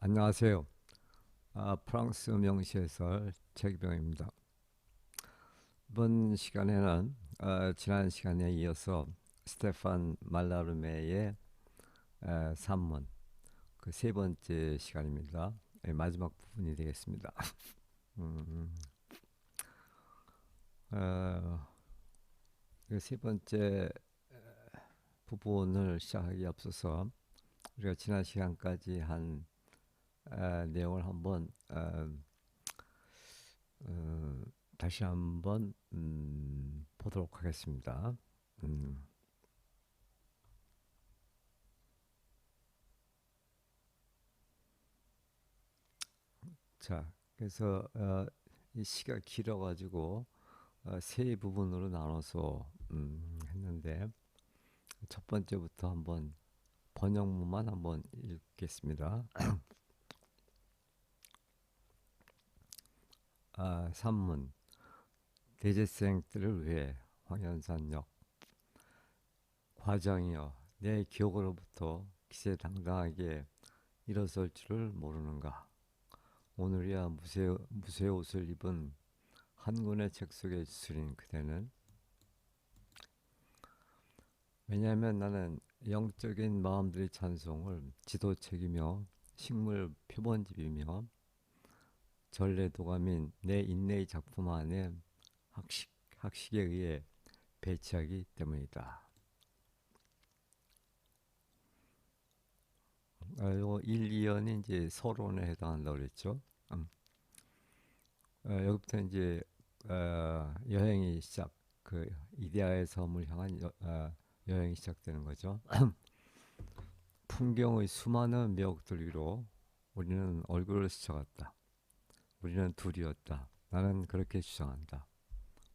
안녕하세요. 프랑스 명시해설 최기병입니다. 이번 시간에는 지난 시간에 이어서 스테판 말라르메의 산문 그 세 번째 시간입니다. 마지막 부분이 되겠습니다. 음, 어, 그세 번째 부분을 시작하기 앞서서 우리가 지난 시간까지 한 내용을 한번 어, 다시 한번 보도록 하겠습니다. 음, 자, 그래서 이 시가 길어가지고 세 부분으로 나눠서 했는데 첫 번째부터 한번 번역문만 한번 읽겠습니다. 산문 대제생들을 위해 황현산역 과정이여 내 기억으로부터 기세당당하게 일어설 줄을 모르는가. 오늘이야 무쇠 옷을 입은 한 권의 책 속에 수린 그대는 왜냐하면 나는 영적인 마음들의 찬송을 지도책이며 식물 표본집이며 전래도감인 내 인내의 작품 안에 학식에 의해 배치하기 때문이다. 요 1, 2연이 이제 서론에 해당한다고 그랬죠. 음. 여기부터 이제 여행이 시작, 그 이데아의 섬을 향한 여행이 시작되는 거죠. 풍경의 수많은 묘역들 위로 우리는 얼굴을 스쳐갔다. 우리는 둘이었다. 나는 그렇게 주장한다.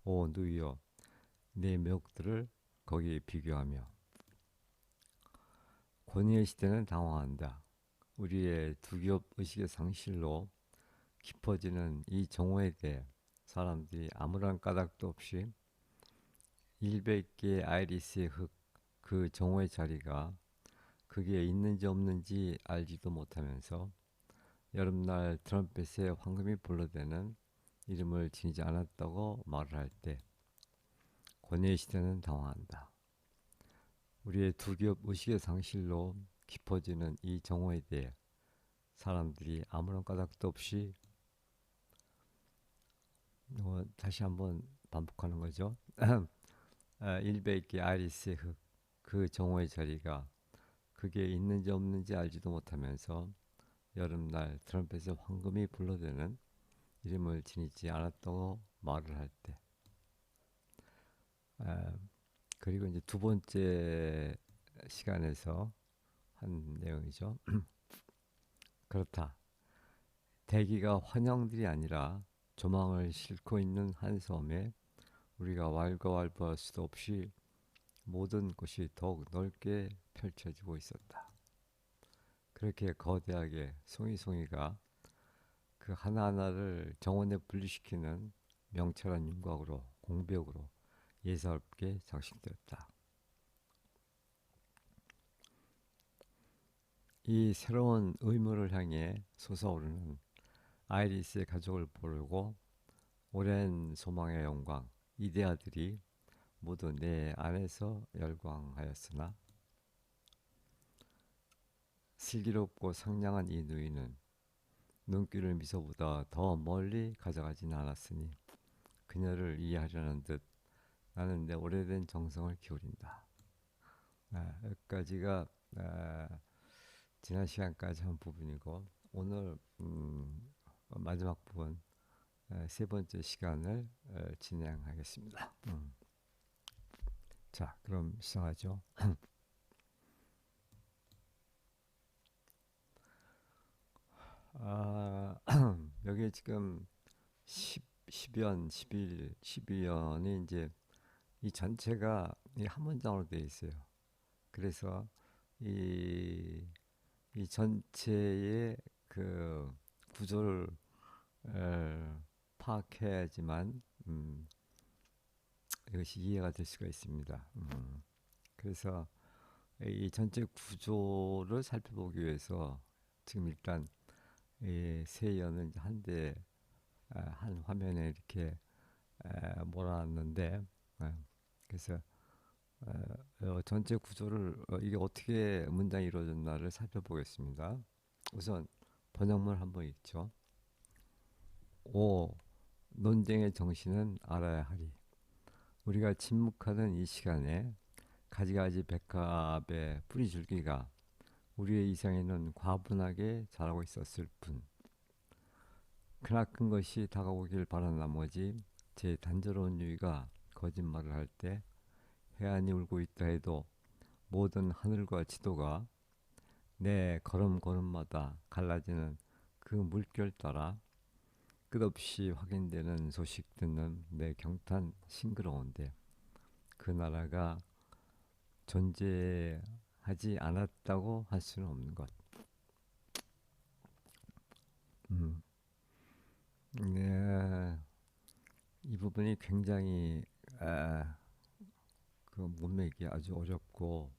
오 누이여, 내 묘역들을 거기에 비교하며 권위의 시대는 당황한다. 우리의 두기업 의식의 상실로 깊어지는 이 정오에 대해 사람들이 아무런 까닭도 없이 100개의 아이리스의 흙, 그 정오의 자리가 그게 있는지 없는지 알지도 못하면서 여름날 트럼펫에 황금이 불러대는 이름을 지니지 않았다고 말을 할 때 권위의 시대는 당황한다. 우리의 두기업 의식의 상실로 깊어지는 이 정오에 대해 사람들이 아무런 까닭도 없이 다시 한번 반복하는 거죠. 100개 아이리스의 흙, 그 정오의 자리가 그게 있는지 없는지 알지도 못하면서 여름날 트럼펫에 황금이 불러대는 이름을 지니지 않았다고 말을 할 때, 그리고 이제 두 번째 시간에서 한 내용이죠. 그렇다. 대기가 환영들이 아니라 조망을 싣고 있는 한 섬에 우리가 왈가왈부할 수도 없이 모든 것이 더욱 넓게 펼쳐지고 있었다. 그렇게 거대하게 송이송이가 그 하나하나를 정원에 분리시키는 명철한 윤곽으로 공벽으로 예사롭게 장식되었다. 이 새로운 의무를 향해 솟아오르는 아이리스의 가족을 보려고 오랜 소망의 영광, 이데아들이 모두 내 안에서 열광하였으나 슬기롭고 상냥한 이 누이는 눈길을 미소보다 더 멀리 가져가진 않았으니 그녀를 이해하려는 듯 나는 내 오래된 정성을 기울인다. 여기까지가 지난 시간까지 한 부분이고 오늘 마지막 부분 세 번째 시간을 진행하겠습니다. 자, 그럼 시작하죠. 아, 여기 지금 10연, 11, 12연이 이제 이 전체가 한 문장으로 되어 있어요. 그래서 이, 이 전체의 그 구조를 파악해야지만 이것이 이해가 될 수가 있습니다. 그래서 이 전체 구조를 살펴보기 위해서 지금 일단 이 세연은 이제 한 화면에 이렇게 몰아놨는데, 어, 그래서 전체 구조를 이게 어떻게 문장이 이루어졌나를 살펴보겠습니다. 우선 번역물 한번 읽죠. 5. 논쟁의 정신은 알아야 하리. 우리가 침묵하는 이 시간에 가지가지 백합의 뿌리줄기가 우리의 이상에는 과분하게 자라고 있었을 뿐, 크나큰 것이 다가오길 바란 나머지 제 단조로운 유의가 거짓말을 할 때 해안이 울고 있다 해도 모든 하늘과 지도가 내 걸음걸음마다 갈라지는 그 물결 따라 끝없이 확인되는 소식 듣는 내 경탄 싱그러운데, 그 나라가 존재하지 않았다고 할 수는 없는 것. 음, 네, 이 부분이 굉장히 그 문맥이 아주 어렵고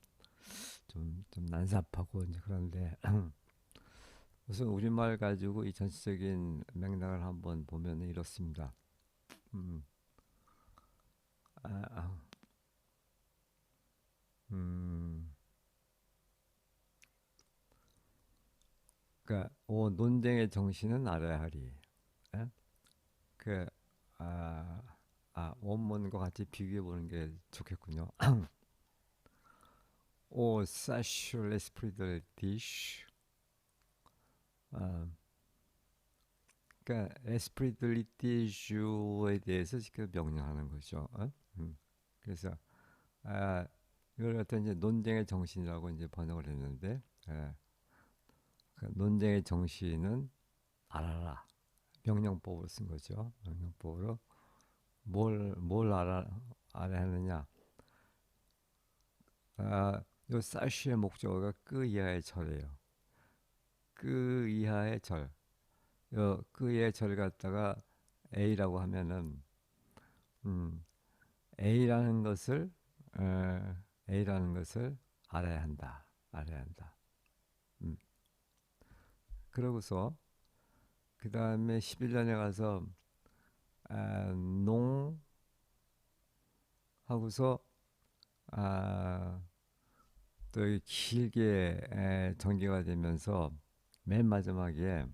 좀 난삽하고 이제 그런데 우선 우리말 가지고 이 전체적인 맥락을 한번 보면 이렇습니다. 음, 아, 아, 음, 그러니까 논쟁의 정신은 알아야 하리. 예? 그 아, 원문과 같이 비교해 보는 게 좋겠군요. sache l'esprit de l'Étiche. 아, 그러니까 esprit de l'Étiche에 대해서 지금 명령하는 거죠. 그래서 이걸 갖다 이제 논쟁의 정신이라고 이제 번역을 했는데, 예, 그 논쟁의 정신은 알아라. 명령법으로 쓴 거죠. 명령법으로 뭘 알아야 하느냐. 요 사시의 목적어가 그 이하의 절이에요. 그 이하의 절. 그 이하의 절을 갖다가 A라고 하면은, 음, A라는 것을, 어, A라는 것을 알아야 한다. 알아야 한다. 음. 그러고서, 그 다음에 11년에 가서, 농 하고서, 아, 또 길게 전개가 되면서 맨 마지막에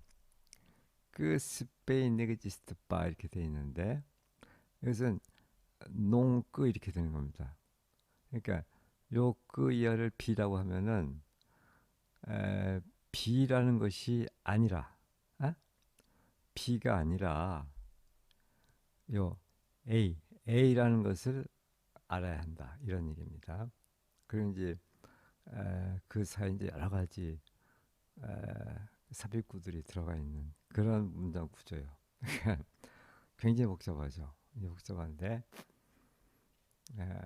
그 스페인 네그지스트 바 이렇게 돼 있는데, 이것은 농끄 이렇게 되는 겁니다. 그러니까 요끄 이하를 비라고 하면은 비라는 것이 아니라, 어? 비가 아니라 요 A라는 것을 알아야 한다, 이런 얘기입니다. 그리고 이제 그 사이 이제 여러 가지 에, 삽입구들이 들어가 있는 그런 문장 구조예요. 굉장히 복잡하죠. 복잡한데 에,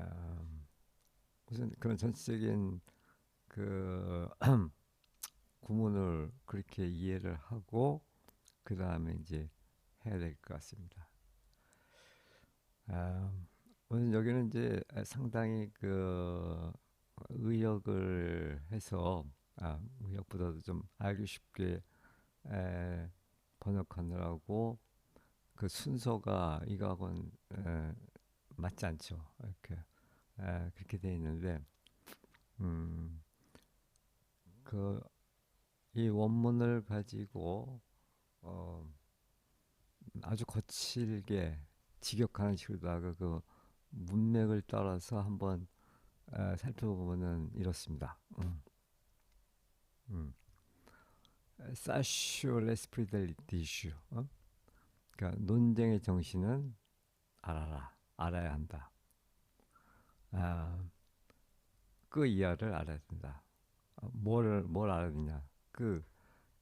무슨 그런 전체적인 그 구문을 그렇게 이해를 하고 그 다음에 이제 해야 될 것 같습니다. 아, 우선 여기는 이제 상당히 그 의역을 해서 의역보다도 좀 알기 쉽게 에, 번역하느라고 그 순서가 이거하고는 맞지 않죠. 이렇게 그렇게 돼 있는데 음, 그 이 원문을 가지고 어, 아주 거칠게 직역하는 식으로다가 그 문맥을 따라서 한번 살펴보면은 이렇습니다. 음. 사쇼 레스프리델리티슈. 그러니까 논쟁의 정신은 알아야 한다. 아, 그 이하를 알아야 된다. 뭘 알아야 되냐?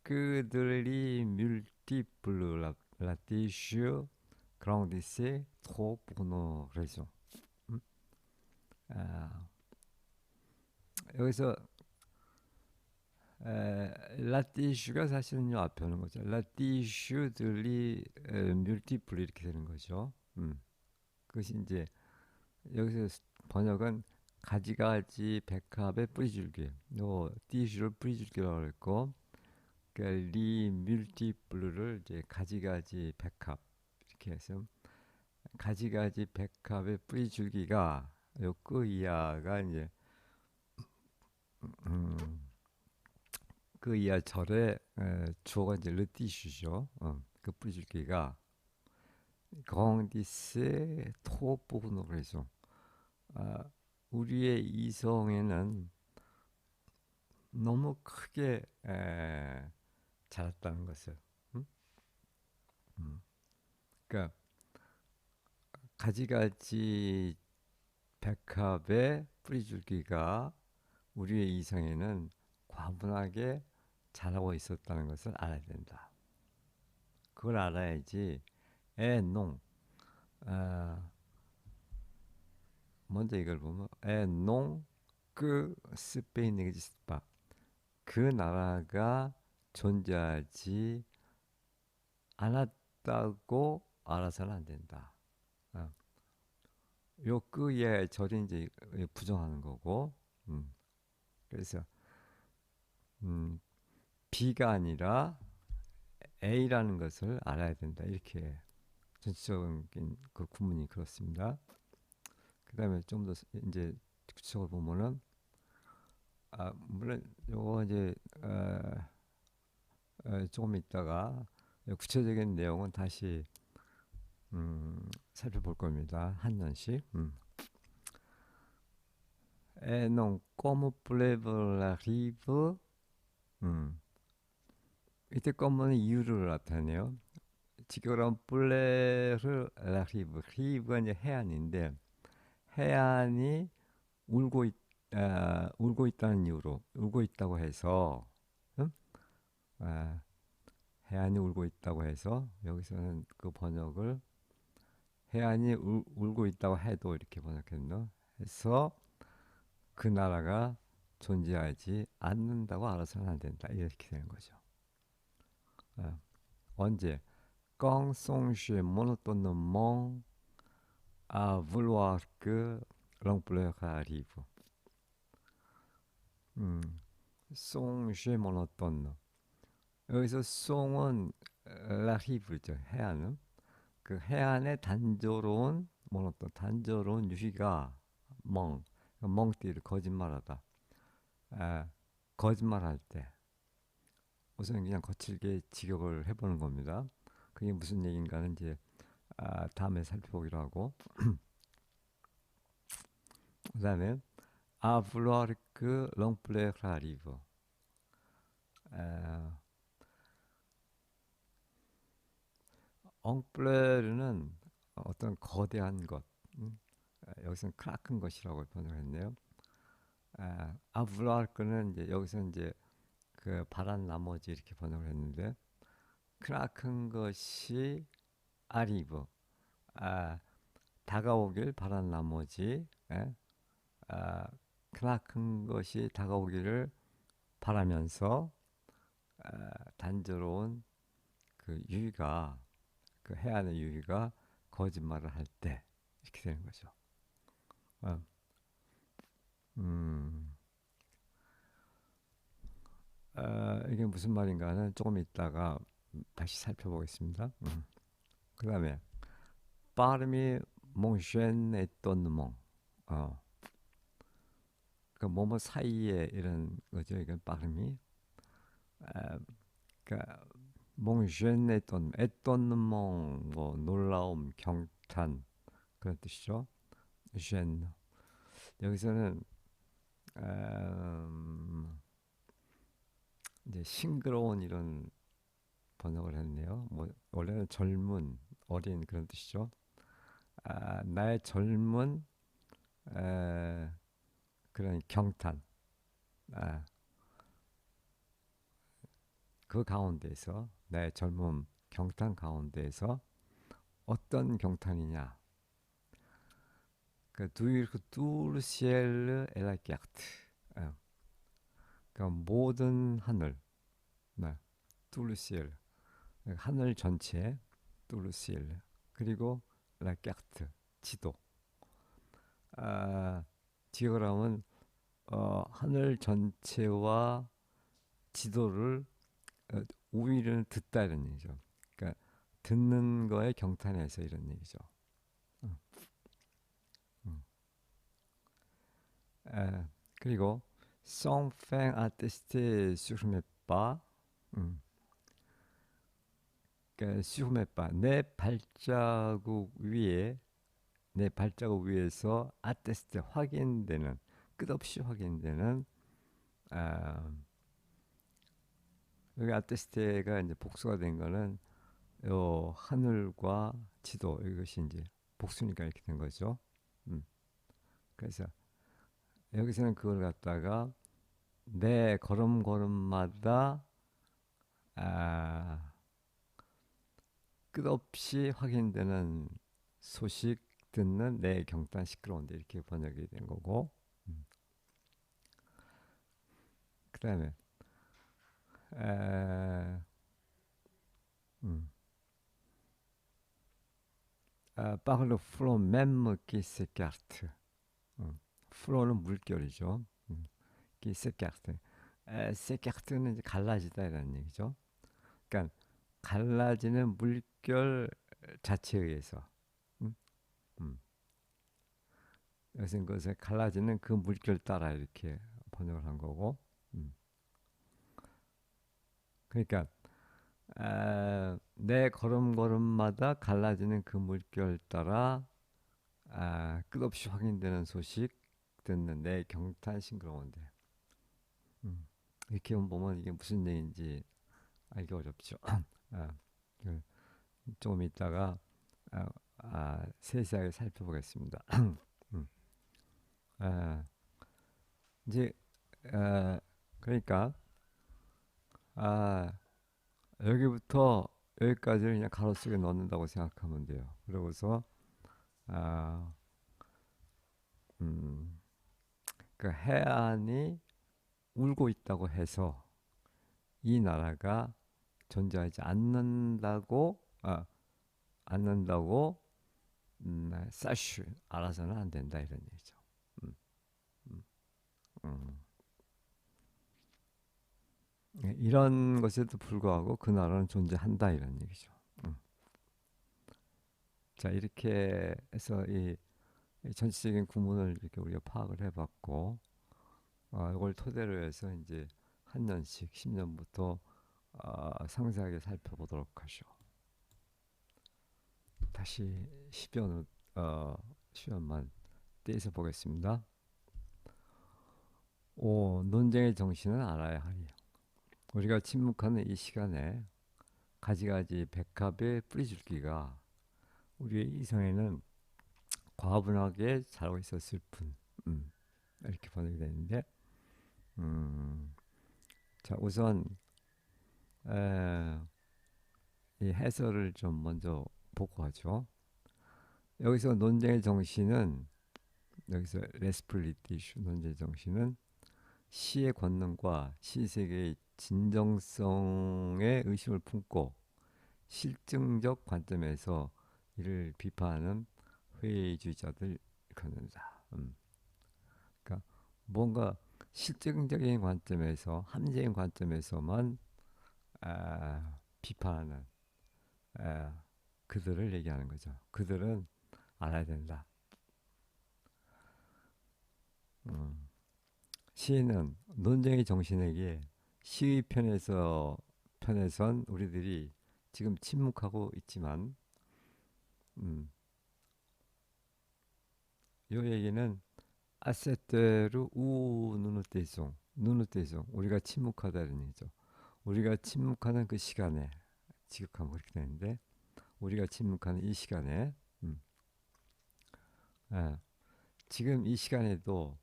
그들이 multiple la tissue grandissait trop pour nos raisons. 음? 아, 여기서 라티슈가 사실은 요 앞에 오는 거죠. 라티슈들이 multiple 이렇게 되는 거죠. 그것이 이제 여기서 번역은 가지가지 백합의 뿌리줄기. 요 티슈를 뿌리줄기라고 했고, 그러니까 리 뮬티플루를 이제 가지가지 백합 이렇게 해서 가지가지 백합의 뿌리 줄기가 요 끄이아가 이제 음, 끄이아 절의 주어가 이제 르티슈죠. 그 뿌리 줄기가 강디스의 토 부분으로 해서 아, 우리의 이성에는 너무 크게 자랐다는 것을. 음? 음. 그러니까 가지가지 백합의 뿌리줄기가 우리의 이성에는 과분하게 자라고 있었다는 것을 알아야 된다. 그걸 알아야지 애농 먼저 이걸 보면 애농 그 스페인 엑지스파 그 나라가 존재하지 않았다고 알아서는 안 된다. 어. 요 끄의 절이 이제 부정하는 거고, 그래서 음, B가 아니라 A라는 것을 알아야 된다. 이렇게 전체적인 그 구문이 그렇습니다. 그 다음에 좀 더 이제 구체적으로 보면은 물론 요거 이제 조금 있다가 구체적인 내용은 다시 살펴볼 겁니다. 한 년씩. Et non comme pleure la rive. 이때 검은 이유를 나타내요. 지금 플레르 라리브 리브가 이제 해안인데 해안이 울고 울고 있다는 이유로 울고 있다고 해서 응? 아, 해안이 울고 있다고 해서 여기서는 그 번역을 해안이 울고 있다고 해도 이렇게 번역했노 해서 그 나라가 존재하지 않는다고 알아서는 안 된다 이렇게 되는 거죠. 아, 언제 quand songe monotonement à vouloir que l'ampleur arrive. songe monotone. 여기서 송은 라히브죠. 해안은 그 해안의 단조로운 모노톤 단조로운 유희가 멍띠를 거짓말하다. 아, 거짓말할 때 우선 그냥 거칠게 직역을 해보는 겁니다. 그게 무슨 얘기인가는 이제 다음에 살펴보기로 하고 그 다음에 à vouloir que l'ampleur arrive. 엉플레르는 어떤 거대한 것, 여기서는 크나큰 것이라고 번역했네요. 아브라르크는 이제 여기서 이제 그 바란 나머지 이렇게 번역을 했는데 크나큰 것이 아리브, 아, 다가오길 바란 나머지, 아, 크나큰 것이 다가오기를 바라면서 단조로운 그 유희가 그 해안의 유희가 거짓말을 할 때 이렇게 되는 거죠. 어, 음, 이게 무슨 말인가는 조금 있다가 다시 살펴보겠습니다. 그 다음에 빠르미 몽쉔 에떤 몽, 그 뭐뭐 사이에 이런 거죠. 이건 빠르미. 그러니까 몽쉔 에떤 몽, 뭐 놀라움, 경탄 그런 뜻이죠. 쉔 여기서는 이제 싱그러운 이런 번역을 했네요. 뭐 원래는 젊은, 어린 그런 뜻이죠. 나의 젊은 그런 경탄, 아, 그 가운데에서 나의 젊은 경탄 가운데에서 어떤 경탄이냐? 그 두일 그 뚜르시엘 엘라게트, 그 모든 하늘, 네, 뚜르시엘 하늘 전체 뚜르시엘 그리고 라게트 지도. 디어그램은 하늘 전체와 지도를 우위를 듣다 이런 얘기죠. 그러니까 듣는 거에 경탄해서 이런 얘기죠. 음, 음. 에, 그리고 송팽 아티스트 수르메빠 그러니까 수르메빠 내 발자국 위에서 아테스트 확인되는 끝없이 확인되는 아, 여기 아테스트가 이제 복수가 된 거는 요 하늘과 지도 이것이 이제 복수니까 이렇게 된 거죠. 음. 그래서 여기서는 그걸 갖다가 내 걸음걸음마다 아, 끝없이 확인되는 소식 듣는 내 경단 시끄러운데 이렇게 번역이 된 거고 음. 그 다음에 음. parle flot même qui s'écarte. flow는 물결이죠. qui s'écarte. s'écarte는 이제 갈라지다 이라는 얘기죠. 그러니까 갈라지는 물결 자체에 의해서. 음, 음. 여기서 그것에 갈라지는 그 물결 따라 이렇게 번역을 한 거고. 음. 그러니까 내 걸음걸음마다 갈라지는 그 물결 따라 끝없이 확인되는 소식 듣는 내 경탄 싱그러운데 이렇게 보면 이게 무슨 얘기인지 알기 어렵죠. 아, 그 조금 이따가 아, 세세하게 살펴보겠습니다. 음, 아, 이제 그러니까 아, 여기부터 여기까지를 그냥 가로 속에 넣는다고 생각하면 돼요. 그러고서 아, 음, 그 해안이 울고 있다고 해서 이 나라가 존재하지 않는다고 사슈 알아서는 안 된다 이런 얘기죠. 음, 음, 음. 이런 것에도 불구하고 그 나라는 존재한다 이런 얘기죠. 음. 자 이렇게 해서 이 전체적인 구문을 이렇게 우리가 파악을 해봤고 이걸 토대로 해서 이제 한 년씩 10년부터 상세하게 살펴보도록 하죠. 다시 10연 어, 10연만 떼서 보겠습니다. 논쟁의 정신은 알아야 하리. 우리가 침묵하는 이 시간에 가지가지 백합의 뿌리줄기가 우리의 이성에는 과분하게 자라고 있었을 뿐. 음, 이렇게 번역이 되는데, 음, 자 우선 에, 이 해설을 좀 먼저 보고 하죠. 여기서 논쟁의 정신은 여기서 레스플리티슈 논쟁의 정신은 시의 권능과 시세계의 진정성에 의심을 품고 실증적 관점에서 이를 비판하는 회의주의자들 일컫는다. 그러니까 뭔가 실증적인 관점에서 함재인 관점에서만 비판하는 아, 그들을 얘기하는 거죠. 그들은 알아야 된다. 음. 시인은 논쟁의 정신에게 시의 편에선 우리들이 지금 침묵하고 있지만 이 얘기는 아세테르 우 누누테송 우리가 침묵하다는 얘기죠. 우리가 침묵하는 그 시간에 지극하면 그렇게 되는데 우리가 침묵하는 이 시간에 음, 아, 지금 이 시간에도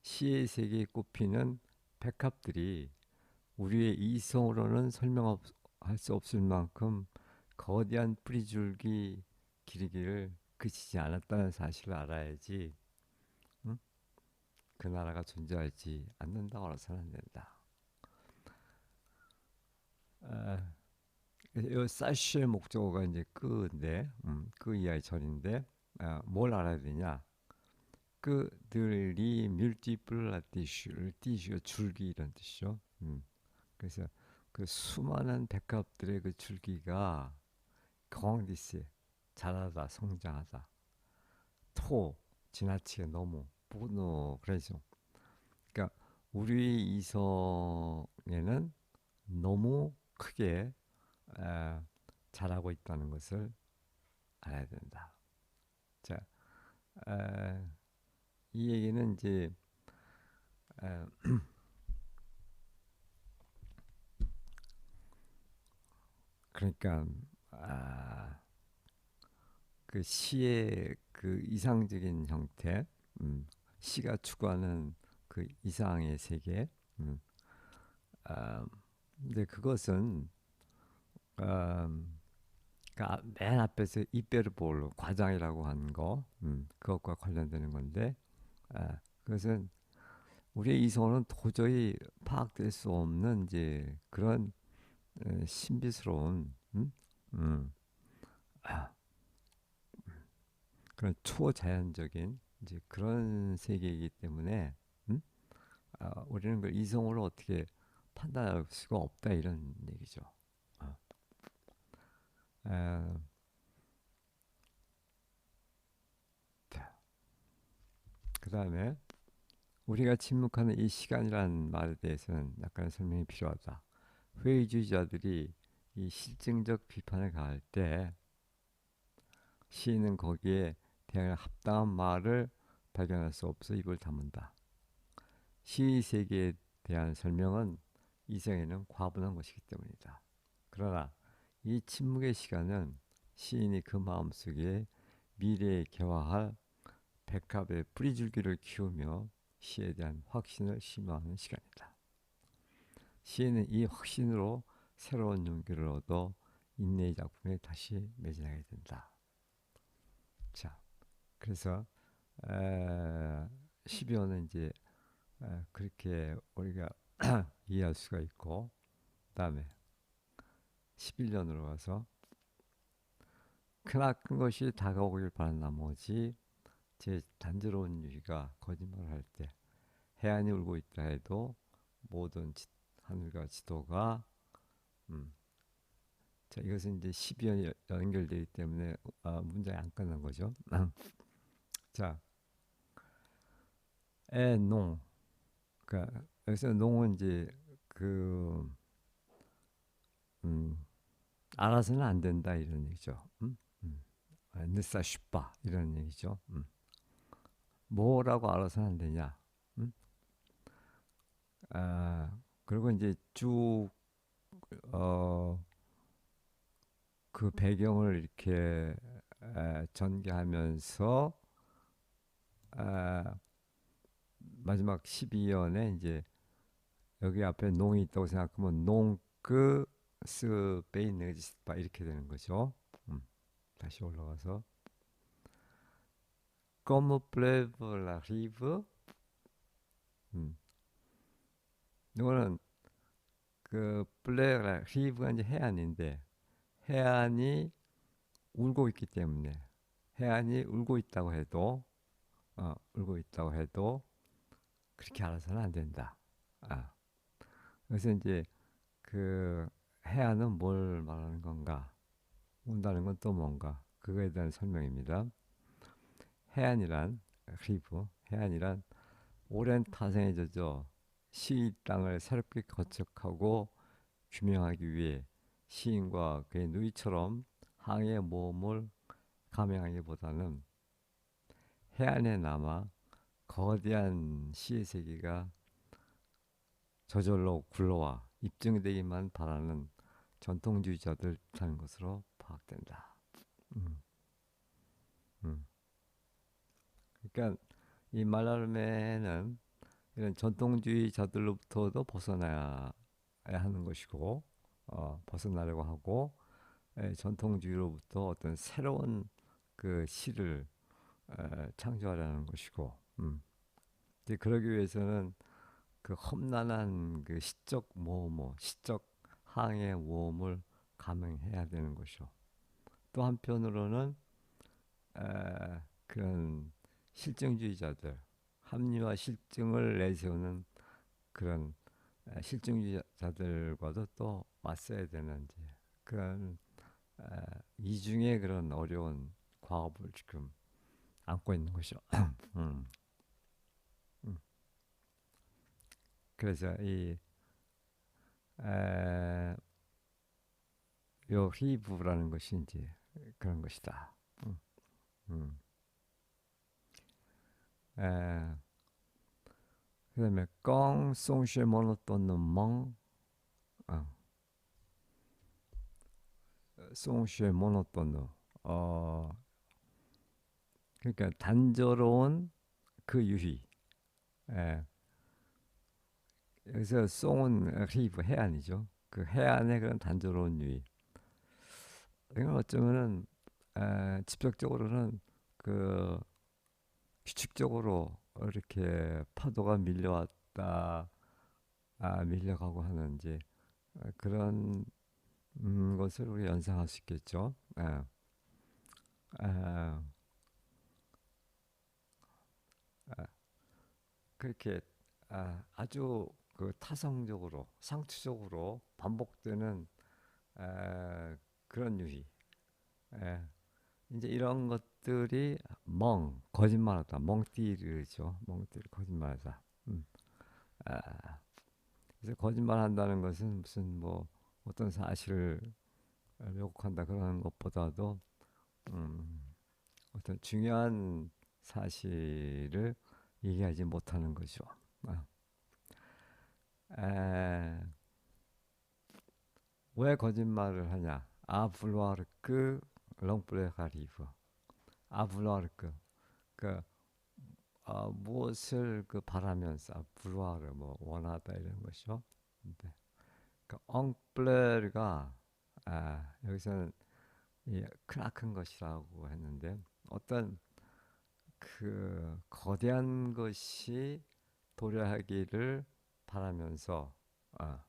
시의 세계에 꼽히는 백합들이 우리의 이성으로는 설명할 수 없을 만큼 거대한 뿌리줄기 기르기를 그치지 않았다는 사실을 알아야지 응? 그 나라가 존재하지 않는다고 알아서는 안 된다. 이 사쉬의 목적어가 이제 그인데 그 이하의 절인데 뭘 알아야 되냐? 그들이 뮬티플라티슈, 티슈가 줄기 이런 뜻이죠. 그래서 그 수많은 백합들의 그 줄기가 경황디스에 자라다 성장하다 토 지나치게 너무 분노 그래서 그러니까 우리 이성에는 너무 크게 에, 자라고 있다는 것을 알아야 된다. 자, 에, 이 얘기는 이제 에, 그러니까 아, 그 시의 그 이상적인 형태, 시가 추구하는 그 이상의 세계, 음, 아, 근데 그것은 그러니까 맨 앞에서 이베르볼 과장이라고 한 거, 그것과 관련되는 건데, 그것은 우리의 이성으로는 도저히 파악될 수 없는 이제 그런 신비스러운, 음, 아, 그런 초자연적인 이제 그런 세계이기 때문에, 음? 우리는 그 이성으로 어떻게 판단할 수가 없다 이런 얘기죠. 아, 아, 그 다음에 우리가 침묵하는 이 시간이라는 말에 대해서는 약간의 설명이 필요하다. 회의주의자들이 이 실증적 비판을 가할 때 시인은 거기에 대항할 합당한 말을 발견할 수 없어 입을 다문다. 시의 세계에 대한 설명은 이성에는 과분한 것이기 때문이다. 그러나 이 침묵의 시간은 시인이 그 마음속에 미래에 개화할 백합의 뿌리줄기를 키우며 시에 대한 확신을 심어하는 시간이다. 시인은 이 확신으로 새로운 용기를 얻어 인내의 작품에 다시 매진하게 된다. 자, 그래서 12호는 이제 그렇게 우리가 이해할 수가 있고, 그다음에 11년으로 가서 크나큰 것이 다가오길 바란 나머지 제 단조로운 유희가 거짓말을 할 때 해안이 울고 있다 해도 모든 하늘과 지도가 음, 자 이것은 이제 12년이 연결되기 때문에 문장이 안 끝난 거죠. 자, 농 그러니까 여기서 농은 이제 그 음, 알아서는 안 된다 이런 얘기죠. 느사 슈파 이런 얘기죠. 뭐라고 알아서는 안 되냐? 음? 그리고 이제 쭉 어, 그 배경을 이렇게 전개하면서 아, 마지막 12연에 이제 여기 앞에 농이 있다고 생각하면 농그 스페인느지스파 이렇게 되는 거죠. 다시 올라가서 Comme pleuve la rive. 음, 이거는 그 플레라 리브가 이제 해안인데 해안이 울고 있기 때문에 해안이 울고 있다고 해도 울고 있다고 해도 그렇게 알아서는 안 된다. 아, 그래서 이제 그 해안은 뭘 말하는 건가? 운다는 건 또 뭔가? 그거에 대한 설명입니다. 해안이란 리브, 해안이란 오랜 타생에 젖어 시 땅을 새롭게 거척하고 규명하기 위해 시인과 그의 누이처럼 항해의 모험을 감행하기보다는 해안에 남아 거대한 시의 세계가 저절로 굴러와 입증되기만 바라는 전통주의자들 하는 것으로 파악된다. 음, 음. 그러니까 이 말라름에는 이런 전통주의자들로부터도 벗어나야 하는 것이고, 벗어나려고 하고, 전통주의로부터 어떤 새로운 그 시를 창조하려는 것이고, 이제 그러기 위해서는 그 험난한 그 시적 모험, 시적 항해 모험을 감행해야 되는 것이요. 또 한편으로는 그런 실증주의자들, 합리화 실증을 내세우는 그런 실증주의자들과도 또 맞서야 되는 이제 그런 에, 이중의 그런 어려운 과업을 지금 안고 있는 것이죠. 음, 음. 그래서 이 에, 요 히브라는 것이 이제 그런 것이다. 음, 음. 에, 그다음에 껑 송쉐 모노톤는 멍 어, 송쉐 모노톤노 그러니까 단조로운 그 유희. 에, 여기서 송은 히브 해안이죠. 그 해안의 그런 단조로운 유희. 이건 어쩌면은 직접적으로는 그 규칙적으로 이렇게 파도가 밀려왔다, 밀려가고 하는 이제 그런 것을 우리 연상할 수 있겠죠. 아, 아, 그렇게 아주 그 타성적으로, 상투적으로 반복되는 그런 유희. 에, 이제 이런 것들이 거짓말하다, 멍띠르죠. 멍띠르, 거짓말하다. 음. 아, 그래서 거짓말한다는 것은 무슨 뭐 어떤 사실을 왜곡한다 그런 것보다도 어떤 중요한 사실을 얘기하지 못하는 거죠. 아, 에, 왜 거짓말을 하냐? 아블와르크 렁브레가리브 아블와르크 그 무엇을 그 바라면서 불화를 뭐 원하다 이런 것이죠. 네. 그 엉플레르가 여기서는 이 크나큰 것이라고 했는데 어떤 그 거대한 것이 도래하기를 바라면서 아,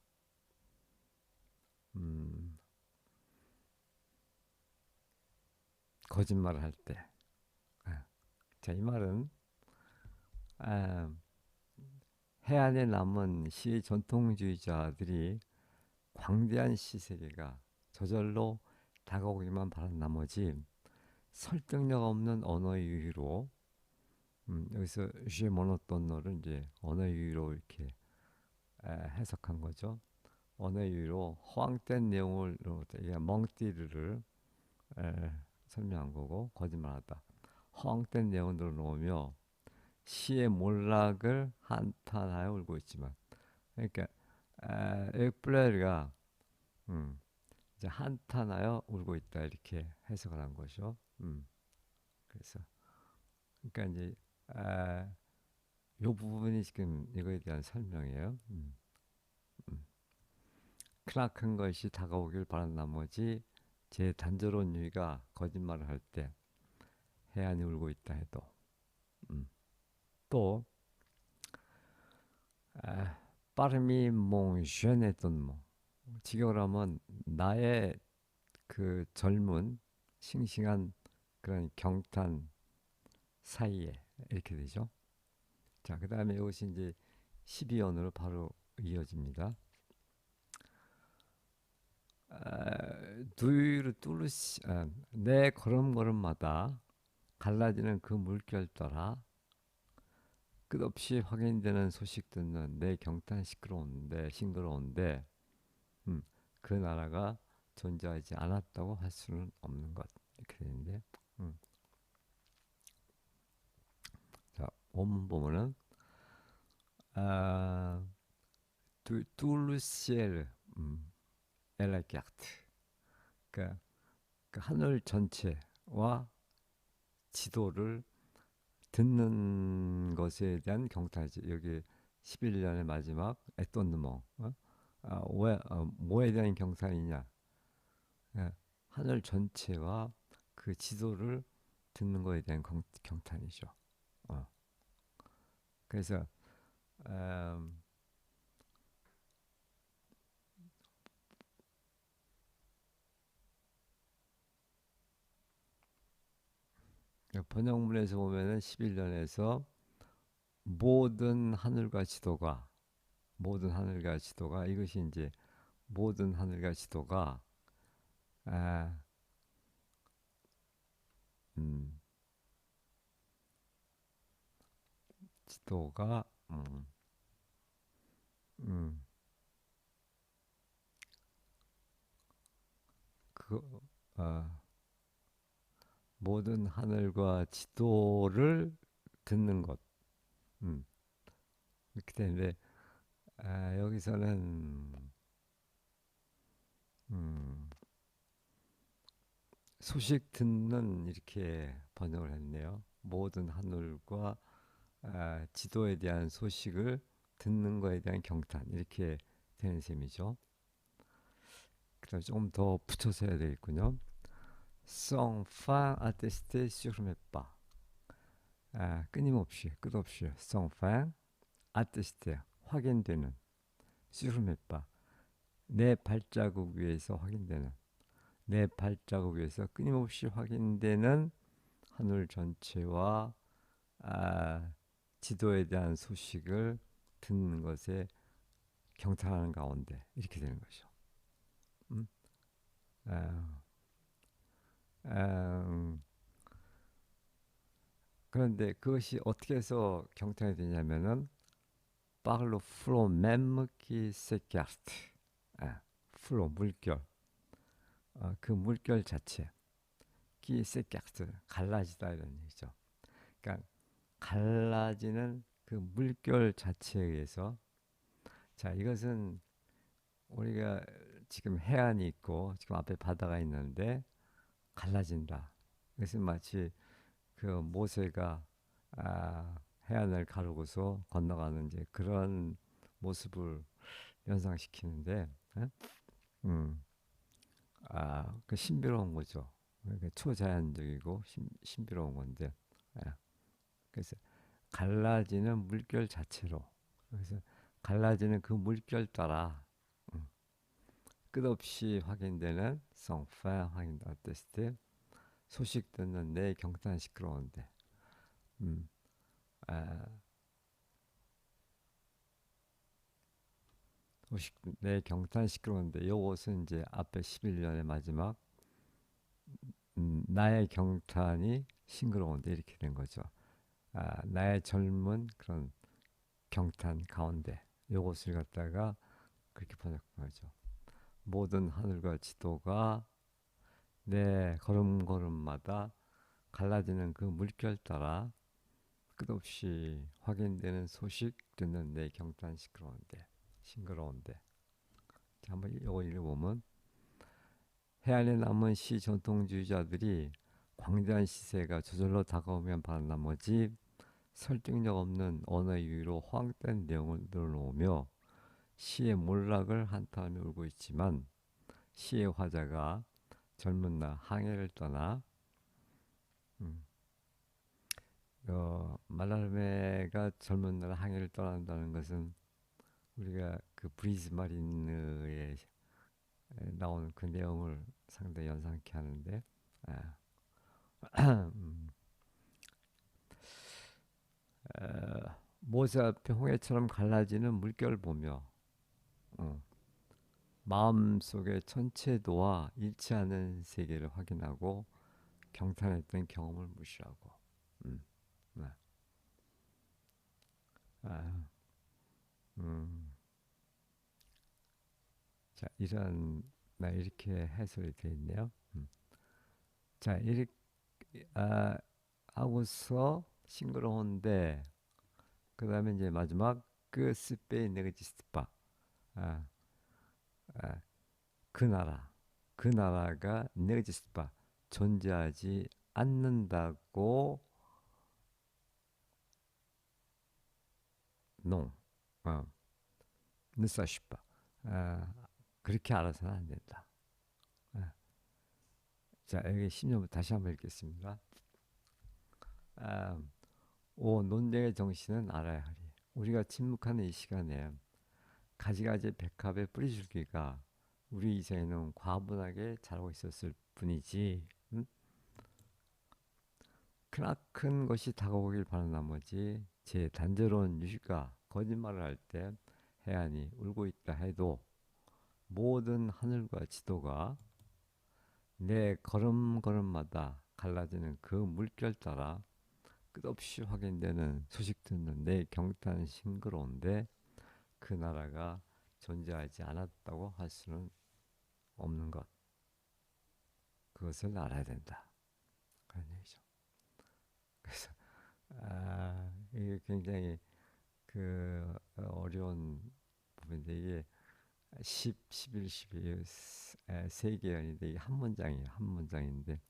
음, 거짓말을 할 때. 자, 이 말은 아, 해안에 남은 시 전통주의자들이 광대한 시 세계가 저절로 다가오기만 바란 나머지 설득력 없는 언어의 유희로 여기서 쉐 모노톤노를 이제 언어의 유희로 이렇게 해석한 거죠. 언어의 유희로 허황된 내용을 이게 멍띠르를 설명한 거고 거짓말하다. 허황된 내용들을 넣으며 시의 몰락을 한탄하여 울고 있지만 그러니까 에플레르가 음, 이제 한탄하여 울고 있다 이렇게 해석을 한 거죠. 그래서 그러니까 이제 요 부분이 지금 이거에 대한 설명이에요. 음. 크나큰 것이 다가오길 바란 나머지 제 단조로운 유희가 거짓말을 할 때 해안이 울고 있다 해도 음. 또 빠르미 몽쉔했던 뭐 직역을 하면 나의 그 젊은 싱싱한 그런 경탄 사이에 이렇게 되죠. 자, 그 다음에 이것이 이제 12연으로 바로 이어집니다. 두유르 뚜르시 내 걸음걸음마다 갈라지는 그 물결 따라 끝없이 확인되는 소식 듣는 내 경탄 싱그러운데 음, 그 나라가 존재하지 않았다고 할 수는 없는 것 이렇게 되는데 음. 자 원문 보면은 아, 뚜르시엘 엘라게트 그러니까 그 하늘 전체와 지도를 듣는 것에 대한 경탄이지. 여기 11년의 마지막 에톤드몽 뭐에 대한 경탄이냐? 예, 하늘 전체와 그 지도를 듣는 것에 대한 경탄이죠. 어. 그래서 음, 번역문에서 보면은 11년에서 모든 하늘과 지도가 모든 하늘과 지도가 이것이 이제 모든 하늘과 지도가 아, 음, 지도가 음, 그 어, 모든 하늘과 지도를 듣는 것 이렇게 되는데 여기서는 음, 소식 듣는 이렇게 번역을 했네요. 모든 하늘과 지도에 대한 소식을 듣는 거에 대한 경탄 이렇게 되는 셈이죠. 그다음 조금 더 붙여서 해야 되겠군요. Sans fin attesté sur mes pas. 끊임없이 끝없이 sans fin attesté 확인되는 sur mes pas 내 발자국 위에서 확인되는 내 발자국 위에서 끊임없이 확인되는 하늘 전체와 아, 지도에 대한 소식을 듣는 것에 경탄하는 가운데 이렇게 되는 거죠. 음? 아, 음, 그런데 그것이 어떻게 해서 경탄이 되냐면은 par le flot même qui s'écarte. 플로 물결, 그 물결 자체, qui s'écarte 갈라지다 이런 얘기죠. 그러니까 갈라지는 그 물결 자체에 의해서 자 이것은 우리가 지금 해안이 있고 지금 앞에 바다가 있는데 갈라진다. 그것은 마치 그 모세가 해안을 가르고서 건너가는 이제 그런 모습을 연상시키는데, 에? 그 신비로운 거죠. 그러니까 초자연적이고 신비로운 건데, 에. 그래서 갈라지는 물결 자체로, 그래서 갈라지는 그 물결 따라 음, 끝없이 확인되는 성파 확인될 때 소식 듣는 내 경탄 시끄러운데, 음, 아, 소식 내 경탄 시끄러운데 요것은 이제 앞에 11년의 마지막 나의 경탄이 싱그러운데 이렇게 된 거죠. 나의 젊은 그런 경탄 가운데 요것을 갖다가 그렇게 번역한 거죠. 모든 하늘과 지도가 내 걸음걸음마다 갈라지는 그 물결 따라 끝없이 확인되는 소식 듣는 내 경탄 시끄러운데 싱그러운데 자, 한번 요거 읽어보면 해안에 남은 시 전통주의자들이 광대한 시세가 저절로 다가오면 바란 나머지 설득력 없는 언어 유희로 허황된 내용을 늘어놓으며 시의 몰락을 한탄하며 울고 있지만 시의 화자가 젊은 날 항해를 떠나 음, 말라르메가 젊은 날 항해를 떠난다는 것은 우리가 그 브리즈 마린느에 나오는 그 내용을 상당히 연상케 하는데 아, 음, 모세 앞에 홍해처럼 갈라지는 물결을 보며 어, 마음속의 천체도와 일치하는 세계를 확인하고 경탄했던 경험을 무시하고 음, 네. 아, 음, 자 이런 이렇게 해설이 되어 있네요. 자 이렇게 아, 하고서 싱그러운데 그 다음에 이제 마지막 그 스페인 네그지스파 아, 아, 그 나라 그 나라가 네그지스파 존재하지 않는다고 농 어, 느사시파 그렇게 알아서는 안 된다. 아, 자 여기 10년부터 다시 한번 읽겠습니다. 아, 오 논쟁의 정신은 알아야 하리. 우리가 침묵하는 이 시간에 가지가지 백합의 뿌리줄기가 우리 이생에는 과분하게 자라고 있었을 뿐이지 크나큰 것이 다가오길 바란 나머지 제 단조로운 유희가 거짓말을 할 때 해안이 울고 있다 해도 모든 하늘과 지도가 내 걸음걸음마다 갈라지는 그 물결 따라 끝없이 확인되는 소식 듣는 내 경탄 싱그러운데 그 나라가 존재하지 않았다고 할 수는 없는 것. 그것을 알아야 된다. 그런 얘기죠. 그래서 이게 굉장히 그 어려운 부분인데 이게 10, 11, 12 세 개연인데 이게 한 문장이에요. 한 문장인데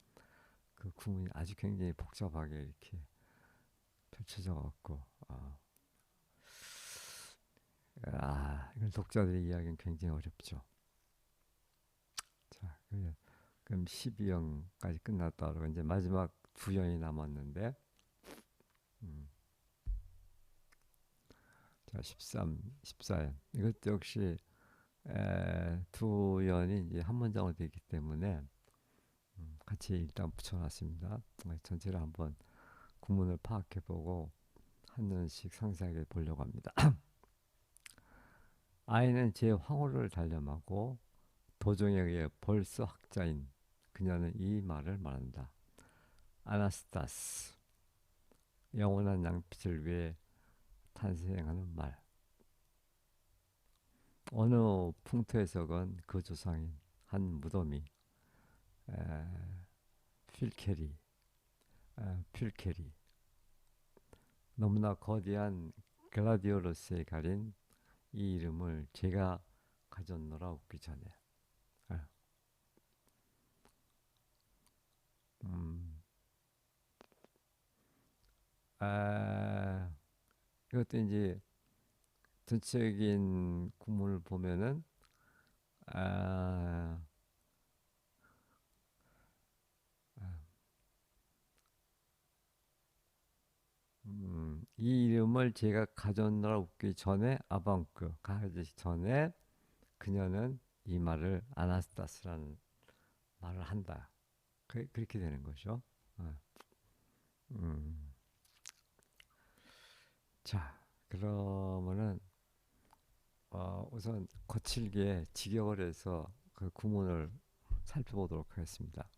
그 구문이 아주 굉장히 복잡하게 이렇게 펼쳐져 갖고 이걸 독자들이 이해하기는 굉장히 어렵죠. 자, 그럼 12연까지 끝났다 그러고 이제 마지막 두 연이 남았는데 음, 자, 13, 14연. 이것도 역시 두 연이 이제 한 문장으로 되기 때문에 같이 일단 붙여놨습니다. 전체를 한번 구문을 파악해보고 한 년씩 상세하게 보려고 합니다. 아이는 제 황홀을 단념하고 도종에 의해 벌써 학자인 그녀는 이 말을 말한다. 아나스타스, 영원한 양빛을 위해 탄생하는 말. 어느 풍토에서건 그 조상인 한 무덤이 에, 필케리, 필케리 너무나 거대한 글라디오로스에 가린 이 이름을 제가 가졌노라 웃기 전에. 아, 음, 아, 이것도 이제 전체적인 구문을 보면은 아, 이 이름을 제가 가졌노라 웃기 전에 아방크 가기 전에 그녀는 이 말을 아나스타스라는 말을 한다. 그렇게 되는 거죠. 어, 음. 자, 그러면은 우선 거칠게 직역을 해서 그 구문을 살펴보도록 하겠습니다.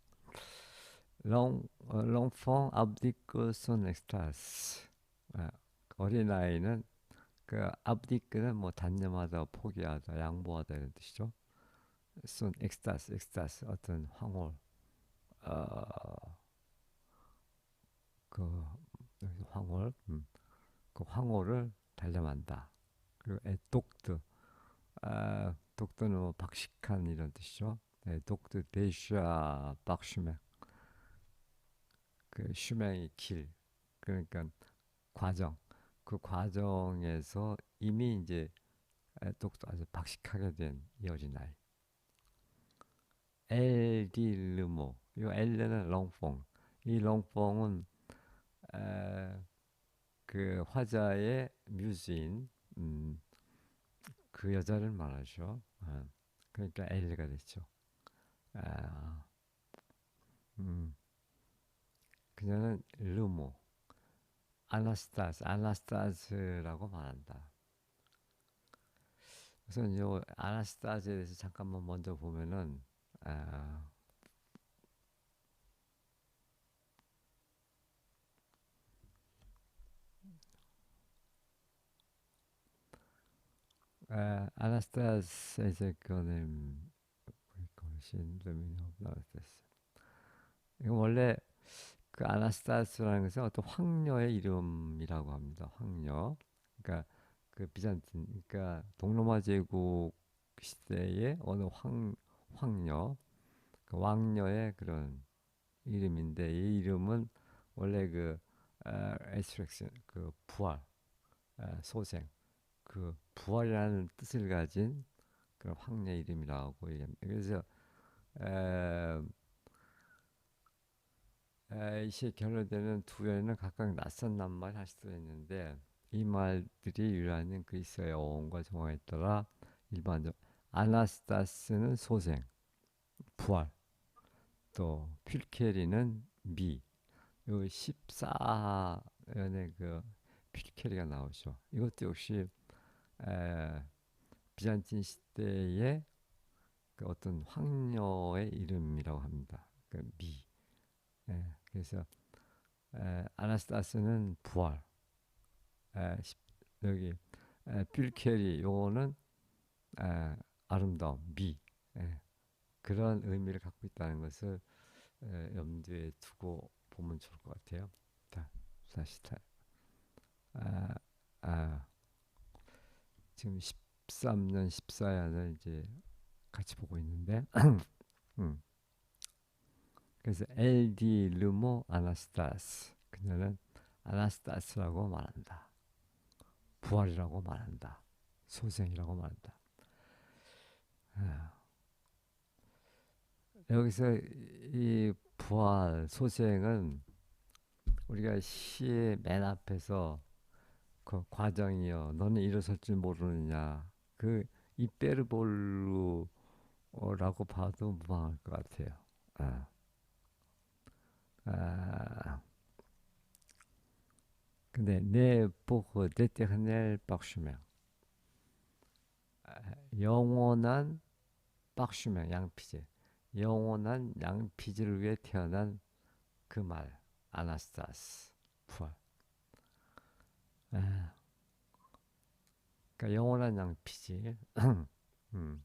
L'enfant abdique son extase. 아, 어린아이는 그 abdique는 뭐 단념하다, 포기하다, 양보하다 이런 뜻이죠. son extase 어떤 황홀, 어, 그 황홀, 그 황홀을 단념한다. 그리고 독드, 독드는 뭐 박식한 이런 뜻이죠. 네, 독드 대샤 박슈맹, 그 슈맹이 길, 그러니까 과정, 그 과정에서 이미 이제 독도 아주 박식하게 된 이 어린아이. 엘딜르모, 이 엘레는 롱퐁, 이 롱퐁은 에, 그 화자의 뮤즈인 그 여자를 말하죠. 그러니까 엘리가 됐죠. 아, 음, 그녀는 르모, 아나스타스라고 말한다. 우선 이 아나스타즈에 대해서 잠깐만 먼저 보면은 아, 아나스타스의 거는 신도미노 아나스타스. 이거 원래 그 아나스타스라는 것은 어떤 황녀의 이름이라고 합니다. 황녀. 그러니까 그 비잔틴, 그러니까 동로마 제국 시대의 어느 황녀, 그 왕녀의 그런 이름인데 이 이름은 원래 그 resurrection, 그 부활, 소생, 그 부활이라는 뜻을 가진 그 황녀 이름이라고 얘기합니다. 그래서 에, 이시에 결론되는 두 연은 각각 낯선 낱말 할 수도 있는데 이 말들이 유래하는 그리스어의 어원과 정황에 따라 일반적 아나스타스는 소생, 부활, 또 필케리는 미, 요 14연의 그 필케리가 나오죠. 이것도 역시 비잔틴 시대의 그 어떤 황녀의 이름이라고 합니다. 그 미. 예, 그래서 아나스타스는 부활. 에, 여기 뷸케리 요거는 아름다움, 미. 예, 그런 의미를 갖고 있다는 것을 염두에 두고 보면 좋을 것 같아요. 자, 다시 아, 아, 지금 13년, 14년을 이제 같이 보고 있는데, 음, 그래서 엘디 르모 아나스타스, 그녀는 아나스타스라고 말한다. 부활이라고 말한다. 소생이라고 말한다. 아, 여기서 이 부활, 소생은 우리가 시의 맨 앞에서 그 과정이요. 너는 일어설 줄 모르느냐. 그 이베르볼루라고 봐도 무방할 것 같아요. 아, 아, 근데 내 보고 데테르넬 박슈명, 영원한 박슈명 양피제, 영원한 양피제를 위해 태어난 그 말, 아나스타스 부활. 아, 그러니까 영원한 양피제. 음,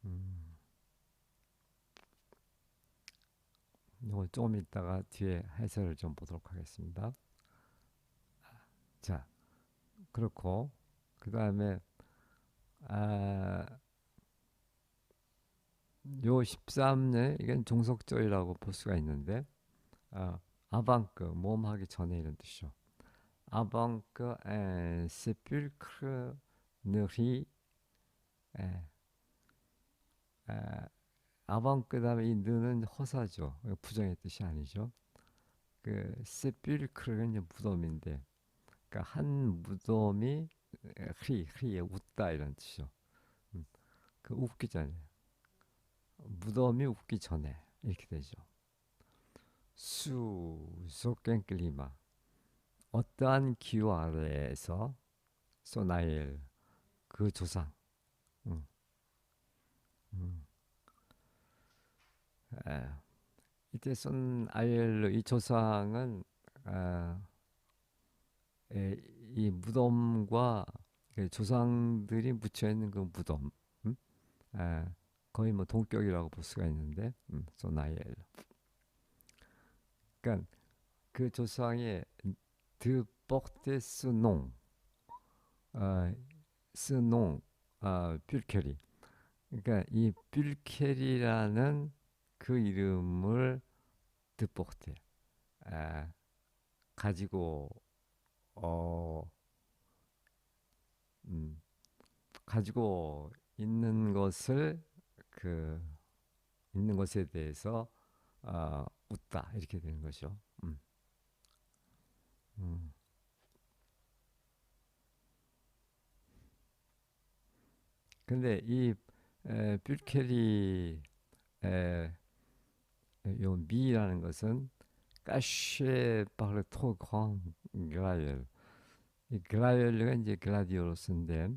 음. 이거 조금 이따가 뒤에 해설을 좀 보도록 하겠습니다. 자, 그렇고 그 다음에 아, 요 13년 이건 종속절이라고 볼 수가 있는데 아방크 모험하기 전에 이런 뜻이죠. 아방크 세필크르 느리 아방크 다음에 이 느는 허사죠. 부정의 뜻이 아니죠. 그 세필크르는 이제 무덤인데, 그러니까 한 무덤이 흐리에 웃다 이런 뜻이죠. 음, 그 웃기 전에 무덤이 웃기 전에 이렇게 되죠. 수소ken클리마 어떠한 기후 아래에서 소나일 그 조상 음, 음. 에, 이때 소나일 이 조상은 아, 이 무덤과 그 조상들이 묻혀 있는 그 무덤 음? 에, 거의 뭐 동격이라고 볼 수가 있는데 소나일 그러니까 그 조상의 드 뻑데 스농 스농 뷸케리 그러니까 이 뷸케리라는 그 이름을 드폭테 가지고 어, 음, 가지고 있는 것을 그 있는 것에 대해서 웃다 이렇게 되는 거죠. 음. 근데 이 뷸케리 에, 요 미라는 것은 caché par le trop grand gravel. 이 gravel가 이제 글라디오로스인데,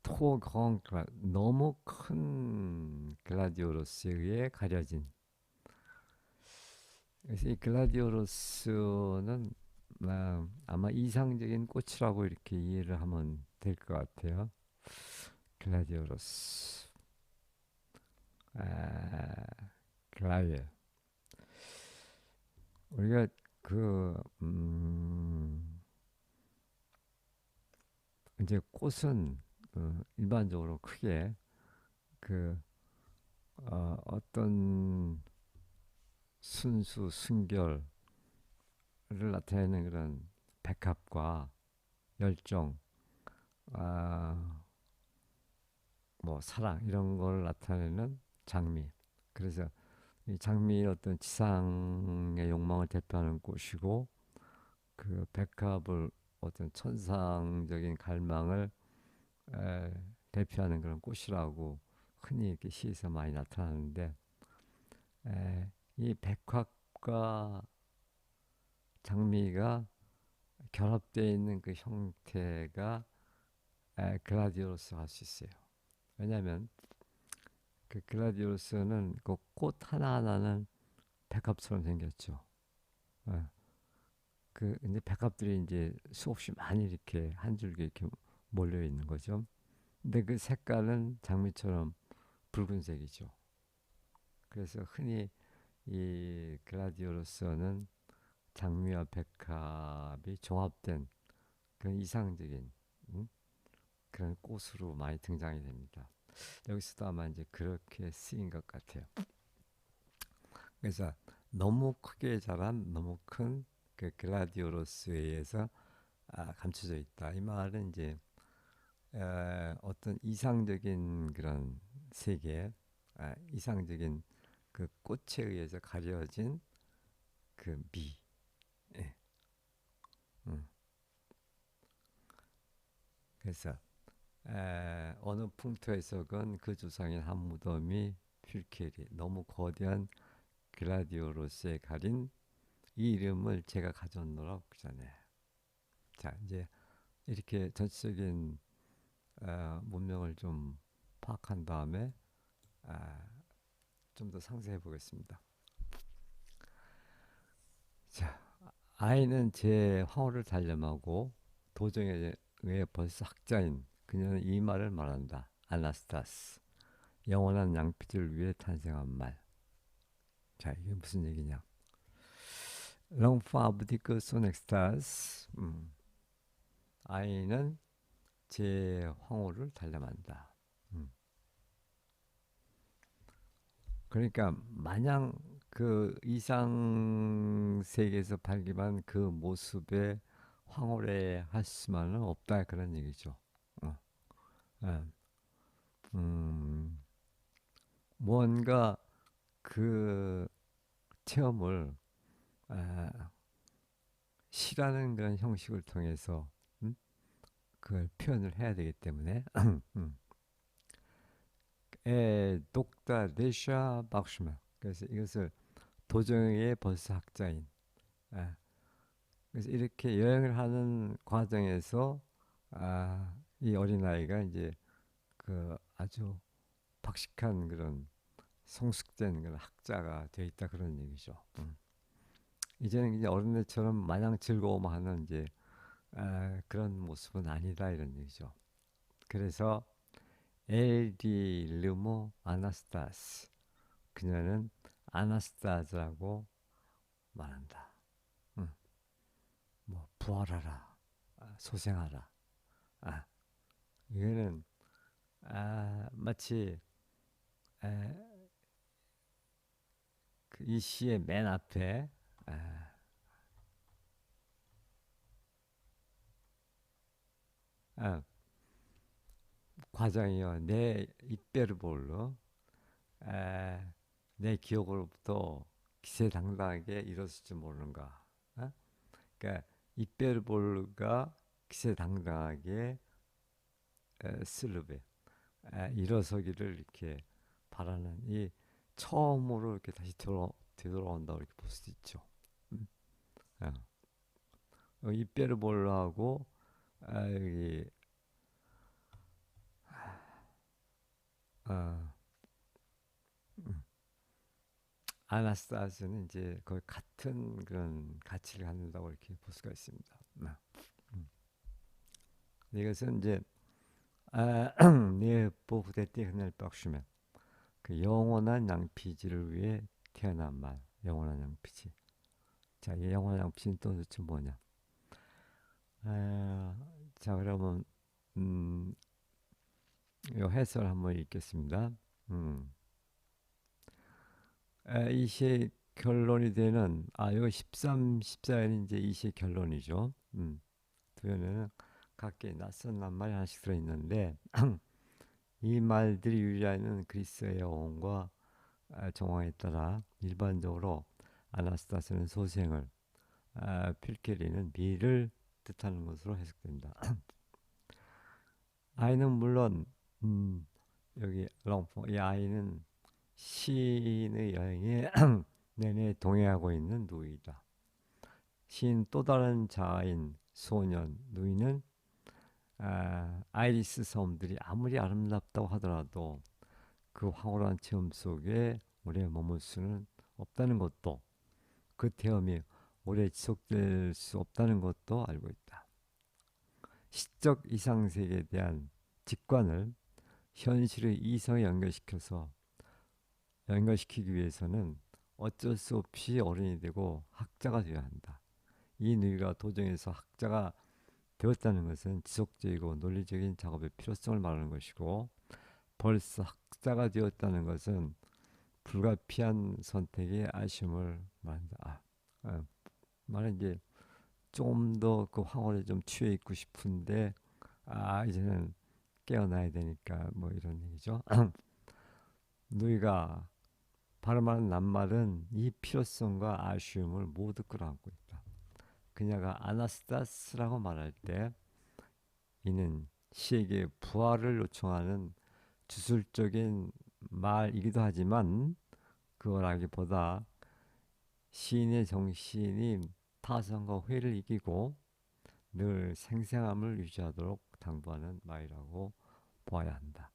trop grand 너무 큰 글라디오로스에 의해 가려진. 그래서 이 글라디오로스는 아마 이상적인 꽃이라고 이렇게 이해를 하면 될 것 같아요. 글라디오로스, 글라디오. 우리가 그 이제 꽃은 일반적으로 크게 그 어떤 순수 순결을 나타내는 그런 백합과 열정, 아, 뭐 사랑 이런 걸 나타내는 장미. 그래서 이 장미의 어떤 지상의 욕망을 대표하는 꽃이고 그 백합을 어떤 천상적인 갈망을 에, 대표하는 그런 꽃이라고 흔히 이렇게 시에서 많이 나타나는데 이 백합과 장미가 결합되어 있는 그 형태가 글라디오로스 할 수 있어요. 왜냐하면 그 글라디오로스는 그 꽃 하나하나는 백합처럼 생겼죠. 예, 그 이제 백합들이 이제 수없이 많이 이렇게 한 줄기 이렇게 몰려 있는 거죠. 근데 그 색깔은 장미처럼 붉은색이죠. 그래서 흔히 이 글라디오로스는 장미와 백합이 종합된 그런 이상적인 음? 그런 꽃으로 많이 등장이 됩니다. 여기서도 아마 이제 그렇게 쓰인 것 같아요. 그래서 너무 크게 자란 너무 큰 그 글라디오로스에 의해서 감춰져 있다. 이 말은 이제 어떤 이상적인 그런 세계, 이상적인 그 꽃에 의해서 가려진 그 미. 예. 음. 그래서 어느 풍토에서건 그 조상인 한 무덤이 휠케리 너무 거대한 글라디오로스에 가린 이 이름을 제가 가져오느라고 그러잖아요. 자, 이제 이렇게 전체적인 문명을 좀 파악한 다음에 아, 좀 더 상세해 보겠습니다. 자, 아이는 제 황후를 단념하고 도정에 의해 벌써 학자인 그녀는 이 말을 말한다. 아나스타스, 영원한 양피를 위해 탄생한 말. 자, 이게 무슨 얘기냐? 롱파 아브디크 소넥스타스. 아이는 제 황후를 단념한다. 음. 그러니까 마냥 그 이상 세계에서 발견한 그 모습에 황홀해 할 수만은 없다 그런 얘기죠. 어, 예. 음, 뭔가 그 체험을 아, 시라는 그런 형식을 통해서 그걸 표현을 해야 되기 때문에 음, 독다 데샤 박슈마 그래서 이것을 도정의 벌써 학자인 아, 그래서 이렇게 여행을 하는 과정에서 이 어린아이가 이제 그 아주 박식한 그런 성숙된 그런 학자가 되어 있다 그런 얘기죠. 이제는 이제 어린애처럼 마냥 즐거움하는 이제 그런 모습은 아니다 이런 얘기죠. 그래서 엘디르모 아나스타스 그녀는 아나스타즈라고 말한다. 음, 뭐 부활하라, 소생하라. 아, 이거는 마치 그이 시의 맨 앞에 아, 아, 과장이요. 내 입베르볼로 내 기억으로부터 기세당당하게 일었을지 모르는가. 어? 그러니까 입베르볼가 기세당당하게 슬르베 일어서기를 이렇게 바라는 이 처음으로 이렇게 다시 되돌아온다고 이렇게 볼 수도 있죠. 음, 입베르볼하고 여기 어, 아나스타즈는 이제 거의 같은 그런 가치를 갖는다고 이렇게 볼 수가 있습니다. 음. 이것은 이제 네 보후대띠 흔날 빡슈면 그 영원한 양피지를 위해 태어난 말, 영원한 양피지. 자, 이 영원한 양피지는 또 도대체 뭐냐? 아, 자, 그러면 음, 요 해설 한번 읽겠습니다. 음. 이시의 결론이 되는 이거 13, 14는 이제 이시의 결론이죠. 도연에는 각기 낯선 낱말이 하나씩 들어있는데 이 말들이 유래하는 그리스의 어원과 정황에 따라 일반적으로 아나스타스는 소생을, 필케리는 미를 뜻하는 것으로 해석된다. 아이는 물론 여기 롱포 이 아이는 시인의 여행에 내내 동행하고 있는 누이다. 시인 또 다른 자아인 소년 누이는 아이리스 섬들이 아무리 아름답다고 하더라도 그 황홀한 체험 속에 오래 머물 수는 없다는 것도, 그 체험이 오래 지속될 수 없다는 것도 알고 있다. 시적 이상세계에 대한 직관을 현실의 이성에 연결시키기 위해서는 어쩔 수 없이 어른이 되고 학자가 되어야 한다. 이 누이가 도정에서 학자가 되었다는 것은 지속적이고 논리적인 작업의 필요성을 말하는 것이고, 벌써 학자가 되었다는 것은 불가피한 선택의 아쉬움을 말한다. 말은 이제 좀 더 그 황홀에 좀 취해 있고 싶은데, 이제는 깨어나야 되니까 뭐 이런 얘기죠. 누이가 발음하는 낱말은 이 필요성과 아쉬움을 모두 끌어안고 있다. 그녀가 아나스타스라고 말할 때 이는 시에게 부활을 요청하는 주술적인 말이기도 하지만, 그거라기보다 시인의 정신이 타성과 회를 이기고 늘 생생함을 유지하도록 당부하는 말이라고 보아야 한다.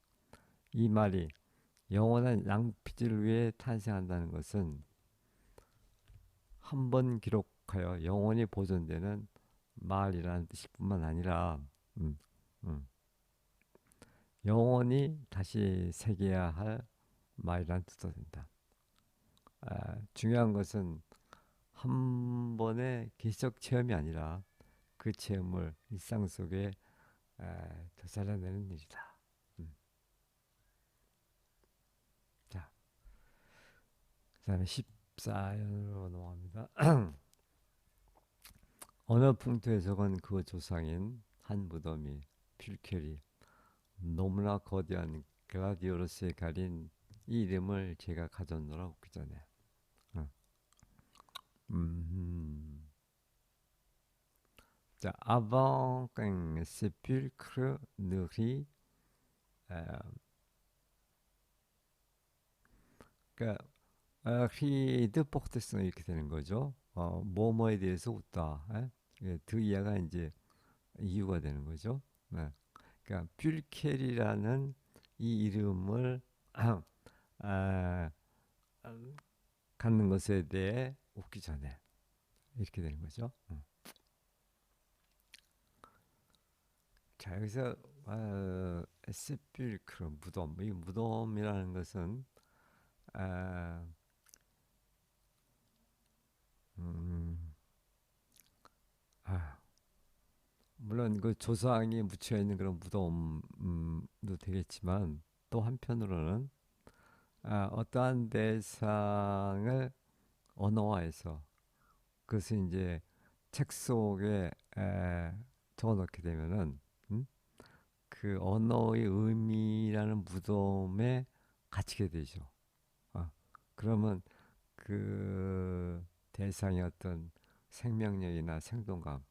이 말이 영원한 양피지를 위해 탄생한다는 것은 한 번 기록하여 영원히 보존되는 말이라는 뜻일 뿐만 아니라, 음, 음, 영원히 다시 새겨야 할 말이라는 뜻도 된다. 중요한 것은 한 번의 기적 체험이 아니라 그 체험을 일상 속에 되살려내는 일이다. 음. 자, 그다음에 14연으로 넘어갑니다. 어느 풍토에서건 그 조상인 한 무덤이 퓰케리, 너무나 거대한 글라디오로스에 가린 이 이름을 제가 가졌노라 웃기 전에. 어. 자, avant qu'un sépulcre ne rit, 그러니까 히드 포트스는 이렇게 되는 거죠. 뭐뭐에 대해서 웃다. 그 이하가 이제 이유가 되는 거죠. 네. 그러니까 퓰켈이라는 이 이름을 아, 갖는 것에 대해 웃기 전에 이렇게 되는 거죠. 자, 여기서 세필크로 무덤, 이 무덤이라는 것은 아, 음, 아, 물론 그 조상이 묻혀 있는 그런 무덤도 되겠지만, 또 한편으로는 어떠한 대상을 언어화해서 그것을 이제 책 속에 적어놓게 되면은, 음? 그 언어의 의미라는 무덤에 갇히게 되죠. 아, 그러면 그 대상의 어떤 생명력이나 생동감,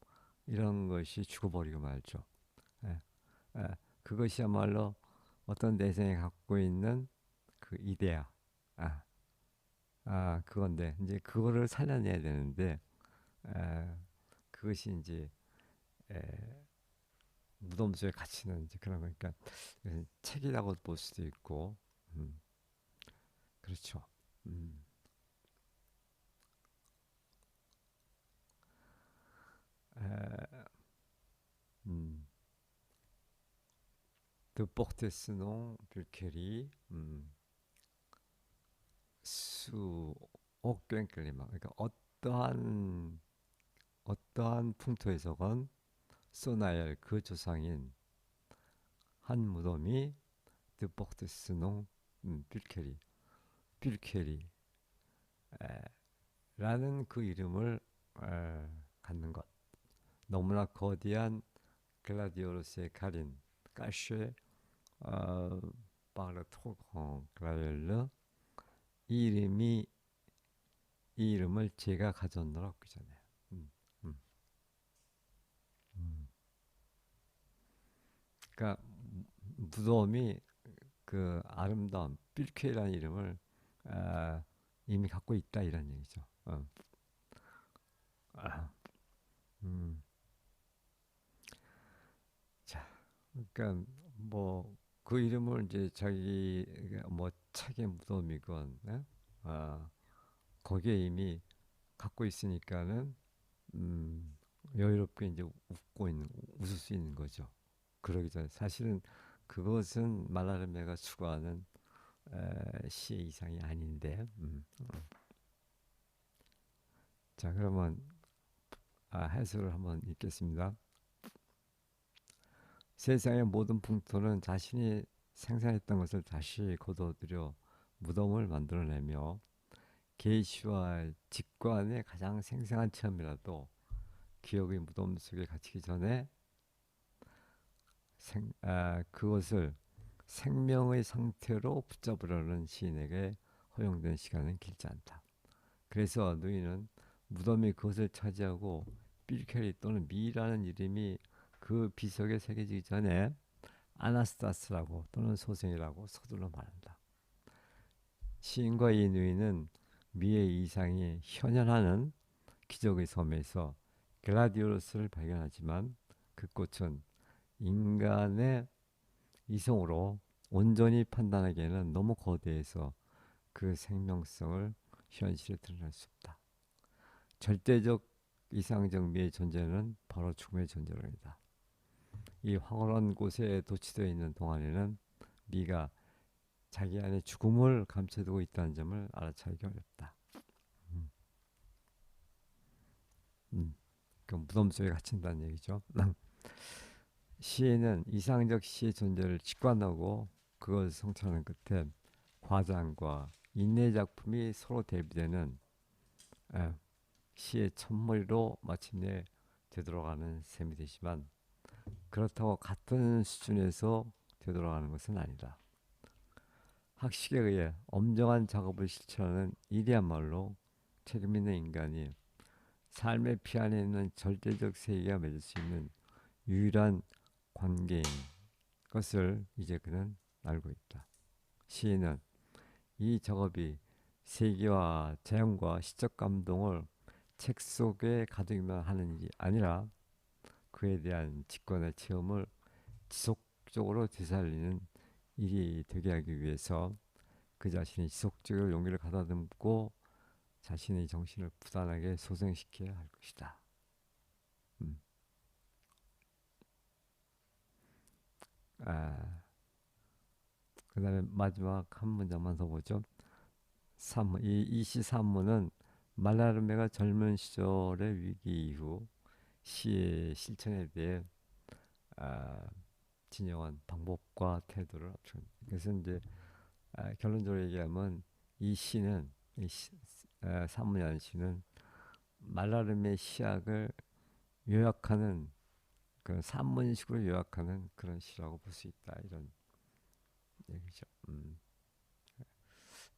이런 것이 죽어버리고 말죠. 예, 예, 그것이야말로 어떤 대상이 갖고 있는 그 이데아, 아, 그건데 이제 그거를 살려내야 되는데, 에, 그것이 이제 에, 무덤 속에 갇히는 이제 그런 거니까 책이라고 볼 수도 있고, 음, 그렇죠. 음, 에, 음, 드 포르테스농 뷰케리, 수 옥괭클리마. 그러니까 어떠한 풍토에서건 소나엘 그 조상인 한 무덤이 드 포르테스농 뷰케리 라는 그 이름을 갖는 것. 너무나 거대한 글라디오로스의 가린 까쉐 파르 트로그랑 그라렐르, 이 이름이 이 이름을 제가 가졌노라 그 전에. 음, 음, 음. 그러니까 무덤이 그 아름다운 빌케라는 이름을 아, 이미 갖고 있다 이런 얘기죠. 아, 음. 자, 그러니까 뭐 그 이름을 이제 자기가 뭐 책의 무덤이건, 예? 아, 거기에 이미 갖고 있으니까는 음, 여유롭게 이제 웃을 수 있는 거죠. 그러기 전에 사실은 그것은 말라르메가 추구하는 시의 이상이 아닌데. 자, 그러면 해설을 한번 읽겠습니다. 세상의 모든 풍토는 자신이 생산했던 것을 다시 거둬들여 무덤을 만들어내며 계시와 직관의 가장 생생한 체험이라도 기억의 무덤 속에 갇히기 전에 그것을 생명의 상태로 붙잡으려는 시인에게 허용된 시간은 길지 않다. 그래서 누이는 무덤이 그것을 차지하고 빌케리 또는 미라는 이름이 그 비석에 새겨지기 전에 아나스타스라고 또는 소생이라고 서둘러 말한다. 시인과 이 누이는 미의 이상이 현현하는 기적의 섬에서 글라디오스를 발견하지만 그 꽃은 인간의 이성으로 온전히 판단하기에는 너무 거대해서 그 생명성을 현실에 드러낼 수 없다. 절대적 이상적 미의 존재는 바로 죽음의 존재로이다. 이 황홀한 곳에 도취되어 있는 동안에는 미가 자기 안에 죽음을 감춰두고 있다는 점을 알아차리기 어렵다. 음, 음. 그 무덤 속에 갇힌다는 얘기죠. 시인은 이상적 시의 존재를 직관하고 그것을 성찰하는 끝에 과장과 인내 작품이 서로 대비되는 에, 시의 첫머리로 마침내 되돌아가는 셈이 되지만 그렇다고 같은 수준에서 되돌아가는 것은 아니다. 학식에 의해 엄정한 작업을 실천하는 이리야말로 책임 있는 인간이 삶의 피안에 있는 절대적 세계가 맺을 수 있는 유일한 관계인 것을 이제 그는 알고 있다. 시인은 이 작업이 세계와 자연과 시적 감동을 책 속에 가두기만 하는 일이 아니라 그에 대한 직관의 체험을 지속적으로 되살리는 일이 되게 하기 위해서 그 자신이 지속적으로 용기를 가다듬고 자신의 정신을 부단하게 소생시켜야 할 것이다. 음. 아, 그 다음에 마지막 한 문장만 더 보죠. 이시 산문은 말라르메가 젊은 시절의 위기 이후 시의 실천에 대해 아, 진영한 방법과 태도를 합친. 그래서 이제 결론적으로 얘기하면 이 시는 산문이라는 시는 말라름의 시학을 요약하는 그 산문식으로 요약하는 그런 시라고 볼 수 있다 이런 얘기죠.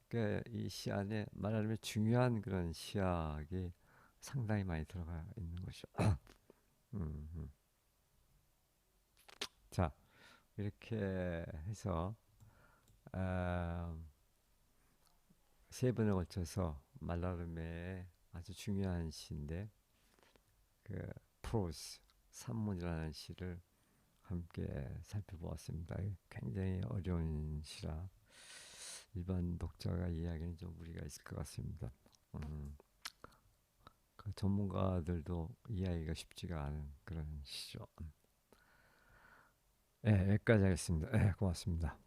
그러니까 이 시 안에 말하자면 중요한 그런 시학이 상당히 많이 들어가 있는 것이죠. 음, 음. 자 이렇게 해서 아, 세 번에 걸쳐서 말라름의 아주 중요한 시인데 그 프로스 산문이라는 시를 함께 살펴보았습니다. 굉장히 어려운 시라 일반 독자가 이해하기는 좀 무리가 있을 것 같습니다. 음, 그 전문가들도 이해하기가 쉽지가 않은 그런 시죠. 네, 여기까지 하겠습니다. 네, 고맙습니다.